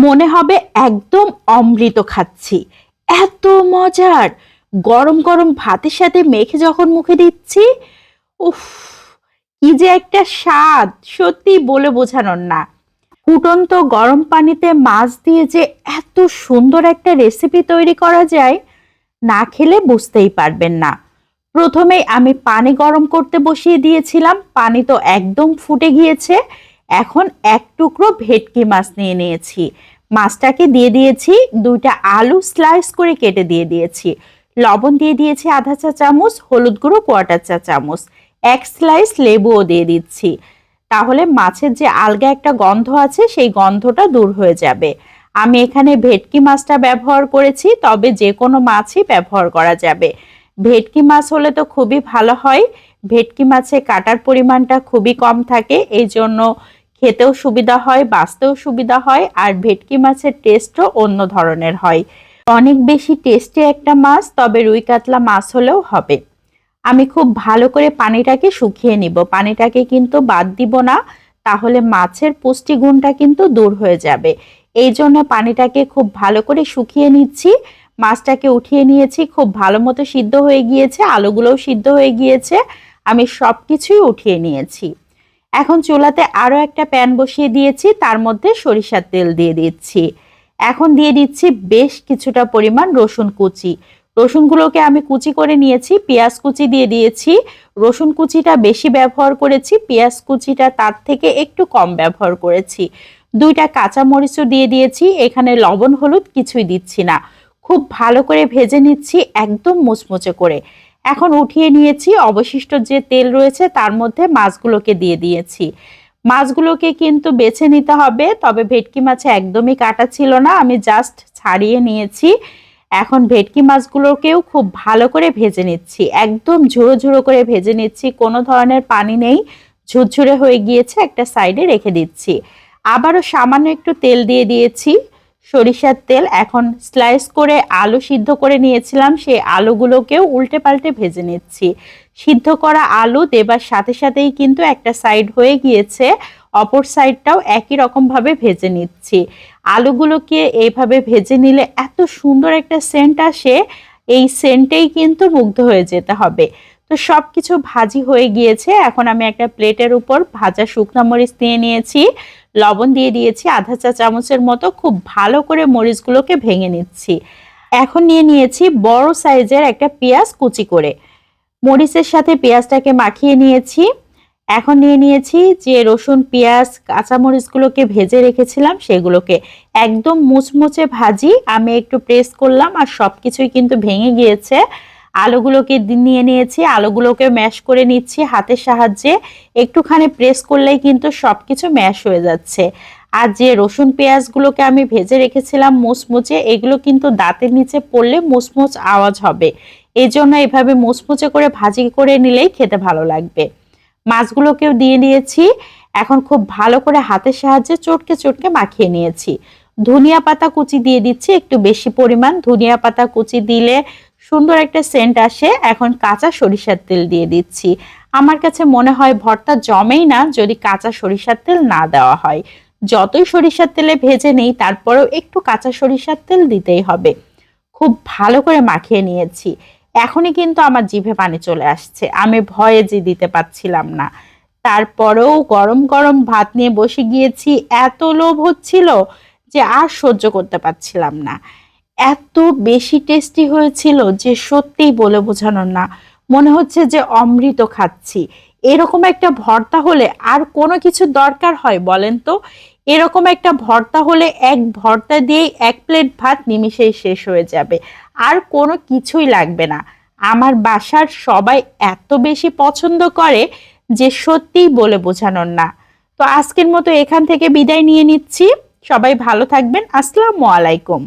মনে হবে একদম অমৃত খাচ্ছি। এত মজার! গরম গরম ভাতের সাথে মেখে যখন মুখে দিচ্ছি, উফ! কি যে একটা স্বাদ, সত্যি বলে বোঝানোর না। ফুটন্ত গরম পানিতে মাছ দিয়ে যে এত সুন্দর একটা রেসিপি তৈরি করা যায়, না খেলে বুঝতেই পারবেন না। প্রথমেই আমি পানি গরম করতে বসিয়ে দিয়েছিলাম। পানি তো একদম ফুটে গিয়েছে। এখন এক টুকরো ভেটকি মাছ নিয়ে নিয়েছি। মাছটাকে দিয়ে দিয়েছি, 2টা আলু স্লাইস করে কেটে দিয়ে দিয়েছি। লবণ দিয়ে দিয়েছি আধা চা চামচ, হলুদ গুঁড়ো 1/4 চা চামচ, 1 স্লাইস লেবুও দিয়ে দিচ্ছি। তাহলে মাছের যে আলগা একটা গন্ধ আছে সেই গন্ধটা দূর হয়ে যাবে। আমি এখানে ভেটকি মাছটা ব্যবহার করেছি, তবে যে কোনো মাছই ব্যবহার করা যাবে। ভেটকি মাছ হলে তো খুবই ভালো হয়। ভেটকি মাছে কাটার পরিমাণটা খুবই কম থাকে, এই জন্য খেতেও সুবিধা হয়, বাছতেও সুবিধা হয়, আর ভেটকি মাছের টেস্টও অন্য ধরনের হয়। অনেক বেশি টেস্টি একটা মাছ, তবে রুই কাতলা মাছ হলেও হবে। আমি খুব ভালো করে পানিটাকে শুকিয়ে নিব। পানিটাকে কিন্তু বাদ দিব না, তাহলে মাছের পুষ্টিগুণটা কিন্তু দূর হয়ে যাবে। এই জন্য পানিটাকে খুব ভালো করে শুকিয়ে নিচ্ছি। মাছটাকে উঠিয়ে নিয়েছি, খুব ভালো মতো সিদ্ধ হয়ে গিয়েছে, আলুগুলোও সিদ্ধ হয়ে গিয়েছে। আমি সবকিছুই উঠিয়ে নিয়েছি। এখন চুলাতে আরো একটা প্যান বসিয়ে দিয়েছি, তার মধ্যে সরিষার তেল দিয়ে দিচ্ছি। এখন দিয়ে দিচ্ছি বেশ কিছুটা পরিমাণ রসুন কুচি। রসুনগুলোকে আমি কুচি করে নিয়েছি, পেঁয়াজ কুচি দিয়ে দিয়েছি। রসুন কুচিটা বেশি ব্যবহার করেছি, পেঁয়াজ কুচিটা তার থেকে একটু কম ব্যবহার করেছি। 2টা কাঁচামরিচও দিয়ে দিয়েছি। এখানে লবণ হলুদ কিছুই দিচ্ছি না। খুব ভালো করে ভেজে নিচ্ছি, একদম মুচমুচে করে। এখন উঠিয়ে নিয়েছি, অবশিষ্ট যে তেল রয়েছে তার মধ্যে মাছগুলোকে দিয়ে দিয়েছি। মাছগুলোকে কিন্তু বেছে নিতে হবে, তবে ভেটকি মাছে একদমই কাটা ছিল না, আমি জাস্ট ছাড়িয়ে নিয়েছি। এখন ভেটকি মাছগুলোকেও খুব ভালো করে ভেজে নিচ্ছি, একদম ঝুড়ো ঝুড়ো করে ভেজে নিচ্ছি, কোনো ধরনের পানি নেই, ঝুরঝুরে হয়ে গিয়েছে, একটা সাইডে রেখে দিচ্ছি। আবারও সামান্য একটু তেল দিয়ে দিয়েছি, সরিষার তেল। এখন স্লাইস করে আলু সিদ্ধ করে নিয়েছিলাম, সেই আলুগুলোকেও উল্টে পাল্টে ভেজে নিচ্ছি। সিদ্ধ করা আলু দেবার সাথে সাথেই কিন্তু একটা সাইড হয়ে গিয়েছে, অপর সাইডটাও একই রকম ভাবে ভেজে নিচ্ছি। আলুগুলোকে এইভাবে ভেজে নিলে এত সুন্দর একটা সেন্ট আসে, এই সেন্টেই কিন্তু মুগ্ধ হয়ে যেতে হবে। তো সবকিছু ভাজি হয়ে গিয়েছে। এখন আমি একটা প্লেটের উপর ভাজা শুকনা মরিচ নিয়ে নিয়েছি, লবণ দিয়ে দিয়েছি আধা চা চামচের মতো। খুব ভালো করে মরিচগুলোকে ভেঙে নিচ্ছি। এখন নিয়ে নিয়েছি বড় সাইজের একটা পেঁয়াজ কুচি করে, মরিচের সাথে পেঁয়াজটাকে মাখিয়ে নিয়েছি। এখন নিয়ে নিয়েছি যে রসুন পেঁয়াজ কাঁচামরিচগুলোকে ভেজে রেখেছিলাম, সেগুলোকে একদম মুচমুচে ভাজি আমি একটু প্রেস করলাম, আর সবকিছুই কিন্তু ভেঙে গিয়েছে। আলুগুলোকে নিয়ে নিয়েছি, আলুগুলোকে ম্যাশ করে নিচ্ছি হাতের সাহায্যে। একটুখানি প্রেস করলেই কিন্তু সবকিছু ম্যাশ হয়ে যাচ্ছে। আর যে রসুন পেঁয়াজগুলোকে আমি ভেজে রেখেছিলাম মুচমুচে, এগুলো কিন্তু দাঁতের নিচে পড়লে মুচমুচ আওয়াজ হবে, এই জন্য এভাবে মুচমুচে করে ভাজি করে নিলেই খেতে ভালো লাগবে। মাছগুলোকেও দিয়ে দিয়েছি। এখন খুব ভালো করে হাতের সাহায্যে চটকে চটকে মাখিয়ে নিয়েছি। ধনিয়া পাতা কুচি দিয়ে দিচ্ছি, একটু বেশি পরিমাণ ধনিয়া পাতা কুচি দিলে সুন্দর একটা সেন্ট আসে। এখন কাঁচা সরিষার তেল দিয়ে দিচ্ছি। আমার কাছে মনে হয় ভর্তা জমেই না যদি কাঁচা সরিষার তেল না দেওয়া হয়। যতই সরিষার তেলে ভেজে নেই, তারপরেও একটু কাঁচা সরিষার তেল দিতেই হবে। খুব ভালো করে মাখিয়ে নিয়েছি। এখনই কিন্তু আমার জিভে পানি চলে আসছে, আমি ভয়ে যে দিতে পারছিলাম না। তারপরেও গরম গরম ভাত নিয়ে বসে গিয়েছি, এত লোভ হচ্ছিল যে আর সহ্য করতে পারছিলাম না। এত বেশি টেস্টি হয়েছিল যে সত্যিই বলে বোঝানোর না। মনে হচ্ছে যে অমৃত খাচ্ছি। এরকম একটা ভর্তা হলে আর কোনো কিছু দরকার হয় বলেন তো? এরকম একটা ভর্তা হলে এক ভর্তা দিয়েই 1 প্লেট ভাত নিমিষেই শেষ হয়ে যাবে, আর কোনো কিছুই লাগবে না। আমার বাসার সবাই এত বেশি পছন্দ করে যে সত্যিই বলে বোঝানোর না। তো আজকের মতো এখান থেকে বিদায় নিয়ে নিচ্ছি। সবাই ভালো থাকবেন। আসসালামু আলাইকুম।